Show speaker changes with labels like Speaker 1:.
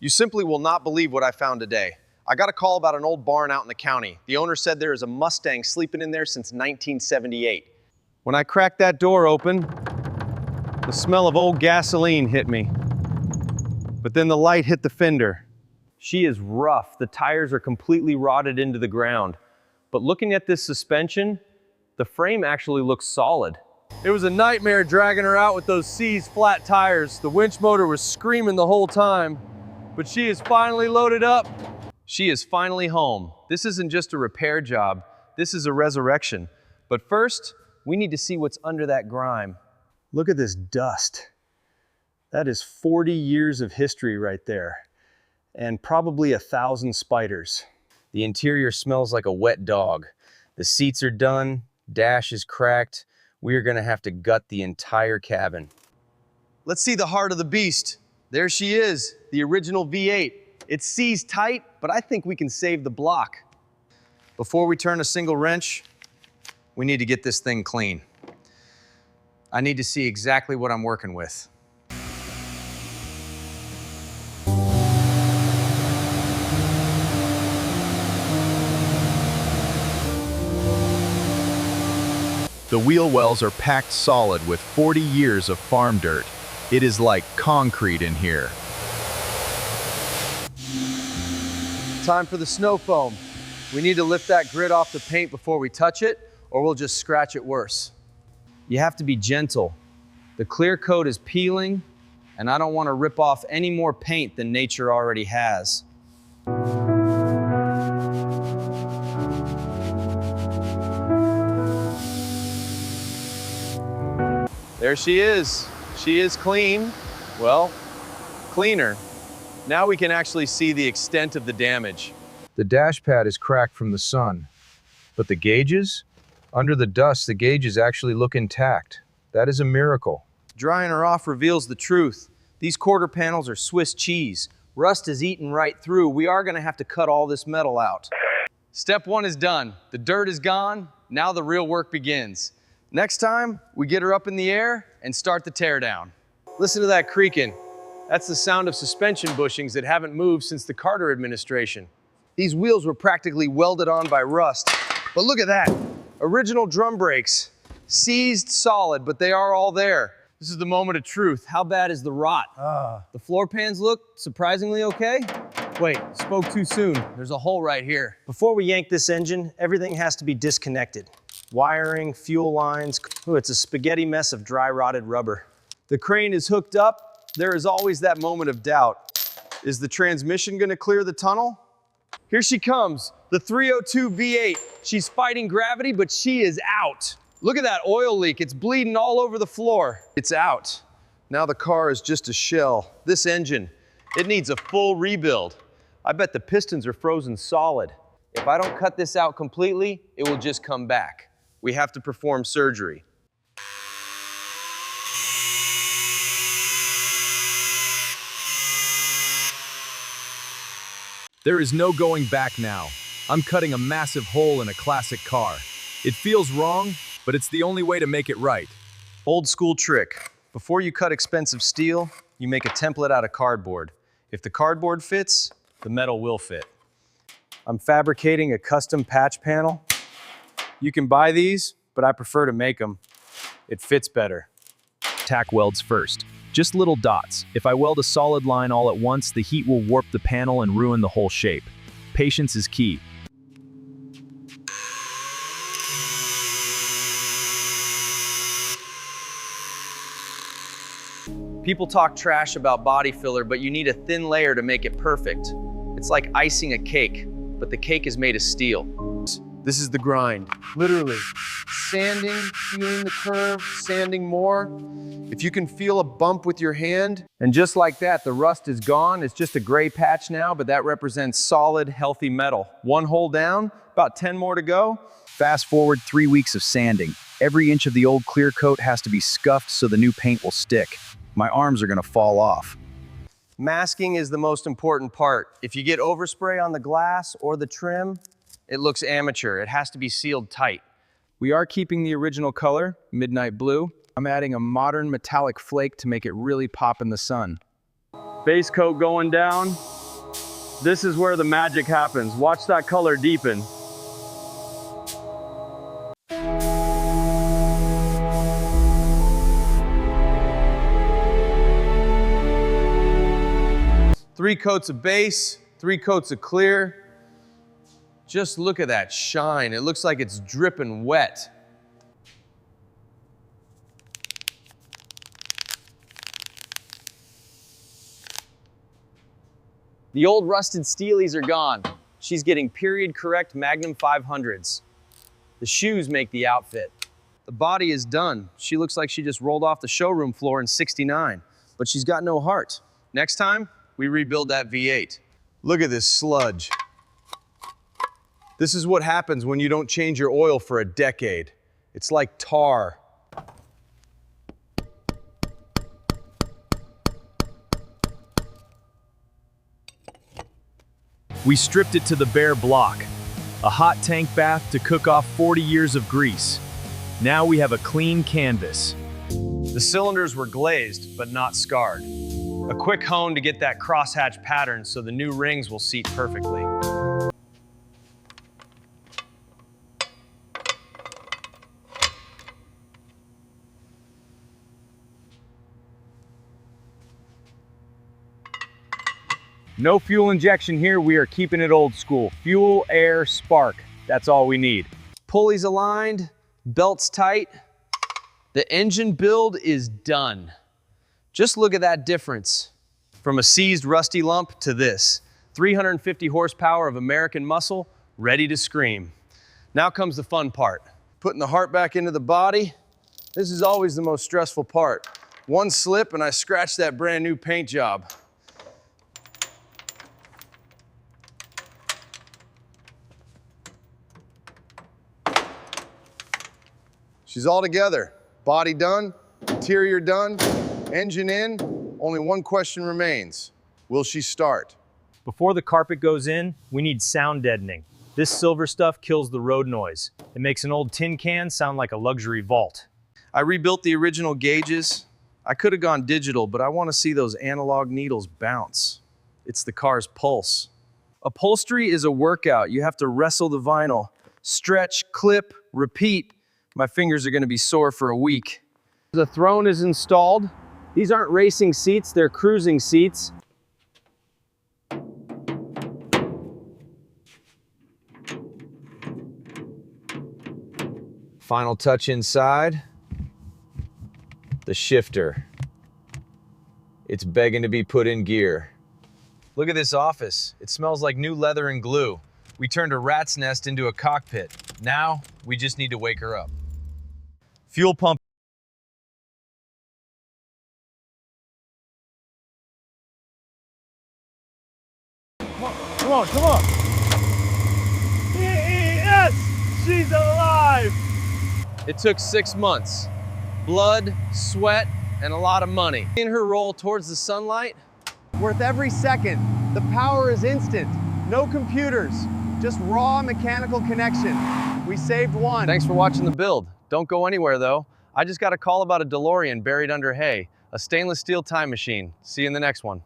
Speaker 1: You simply will not believe what I found today. I got a call about an old barn out in the county. The owner said there is a Mustang sleeping in there since 1978. When I cracked that door open, the smell of old gasoline hit me. But then the light hit the fender. She is rough. The tires are completely rotted into the ground. But looking at this suspension, the frame actually looks solid. It was a nightmare dragging her out with those C's flat tires. The winch motor was screaming the whole time, but she is finally loaded up. She is finally home. This isn't just a repair job, this is a resurrection. But first, we need to see what's under that grime. Look at this dust. That is 40 years of history right there, and probably 1,000 spiders. The interior smells like a wet dog. The seats are done, dash is cracked. We are gonna have to gut the entire cabin. Let's see the heart of the beast. There she is, the original V8. It seized tight, but I think we can save the block. Before we turn a single wrench, we need to get this thing clean. I need to see exactly what I'm working with.
Speaker 2: The wheel wells are packed solid with 40 years of farm dirt. It is like concrete in here.
Speaker 1: Time for the snow foam. We need to lift that grit off the paint before we touch it, or we'll just scratch it worse. You have to be gentle. The clear coat is peeling, and I don't want to rip off any more paint than nature already has. There she is. She is clean. Well, cleaner. Now we can actually see the extent of the damage.
Speaker 2: The dash pad is cracked from the sun, but the gauges? Under the dust, the gauges actually look intact. That is a miracle.
Speaker 1: Drying her off reveals the truth. These quarter panels are Swiss cheese. Rust is eaten right through. We are gonna have to cut all this metal out. Step one is done. The dirt is gone. Now the real work begins. Next time, we get her up in the air and start the teardown. Listen to that creaking. That's the sound of suspension bushings that haven't moved since the Carter administration. These wheels were practically welded on by rust. But look at that. Original drum brakes. Seized solid, but they are all there. This is the moment of truth. How bad is the rot? The floor pans look surprisingly okay. Wait, spoke too soon. There's a hole right here. Before we yank this engine, everything has to be disconnected. Wiring, fuel lines. Ooh, it's a spaghetti mess of dry rotted rubber. The crane is hooked up. There is always that moment of doubt. Is the transmission gonna clear the tunnel? Here she comes, the 302 V8. She's fighting gravity, but she is out. Look at that oil leak. It's bleeding all over the floor. It's out. Now the car is just a shell. This engine, it needs a full rebuild. I bet the pistons are frozen solid. If I don't cut this out completely, it will just come back. We have to perform surgery.
Speaker 2: There is no going back now. I'm cutting a massive hole in a classic car. It feels wrong, but it's the only way to make it right.
Speaker 1: Old school trick. Before you cut expensive steel, you make a template out of cardboard. If the cardboard fits, the metal will fit. I'm fabricating a custom patch panel. You can buy these, but I prefer to make them. It fits better.
Speaker 2: Tack welds first. Just little dots. If I weld a solid line all at once, the heat will warp the panel and ruin the whole shape. Patience is key.
Speaker 1: People talk trash about body filler, but you need a thin layer to make it perfect. It's like icing a cake, but the cake is made of steel. This is the grind, literally. Sanding, feeling the curve, sanding more. If you can feel a bump with your hand, and just like that, the rust is gone. It's just a gray patch now, but that represents solid, healthy metal. One hole down, about 10 more to go.
Speaker 2: Fast forward 3 weeks of sanding. Every inch of the old clear coat has to be scuffed so the new paint will stick. My arms are gonna fall off.
Speaker 1: Masking is the most important part. If you get overspray on the glass or the trim, it looks amateur. It has to be sealed tight. We are keeping the original color, midnight blue. I'm adding a modern metallic flake to make it really pop in the sun. Base coat going down. This is where the magic happens. Watch that color deepen. Three coats of base, 3 coats of clear. Just look at that shine. It looks like it's dripping wet. The old rusted Steelies are gone. She's getting period correct Magnum 500s. The shoes make the outfit. The body is done. She looks like she just rolled off the showroom floor in '69, but she's got no heart. Next time, we rebuild that V8. Look at this sludge. This is what happens when you don't change your oil for a decade. It's like tar.
Speaker 2: We stripped it to the bare block. A hot tank bath to cook off 40 years of grease. Now we have a clean canvas.
Speaker 1: The cylinders were glazed, but not scarred. A quick hone to get that crosshatch pattern so the new rings will seat perfectly. No fuel injection here, we are keeping it old school. Fuel, air, spark, that's all we need. Pulleys aligned, belts tight. The engine build is done. Just look at that difference. From a seized rusty lump to this. 350 horsepower of American muscle, ready to scream. Now comes the fun part. Putting the heart back into the body. This is always the most stressful part. One slip and I scratch that brand new paint job. She's all together. Body done, interior done, engine in. Only one question remains. Will she start?
Speaker 2: Before the carpet goes in, we need sound deadening. This silver stuff kills the road noise. It makes an old tin can sound like a luxury vault.
Speaker 1: I rebuilt the original gauges. I could have gone digital, but I want to see those analog needles bounce. It's the car's pulse. Upholstery is a workout. You have to wrestle the vinyl. Stretch, clip, repeat. My fingers are going to be sore for a week. The throne is installed. These aren't racing seats, they're cruising seats. Final touch inside. The shifter. It's begging to be put in gear. Look at this office. It smells like new leather and glue. We turned a rat's nest into a cockpit. Now, we just need to wake her up. Fuel pump.
Speaker 2: Come on, come on. Yes, she's alive.
Speaker 1: It took 6 months. Blood, sweat, and a lot of money. In her roll towards the sunlight.
Speaker 3: Worth every second. The power is instant. No computers, just raw mechanical connection. We saved one.
Speaker 1: Thanks for watching the build. Don't go anywhere though. I just got a call about a DeLorean buried under hay. A stainless steel time machine. See you in the next one.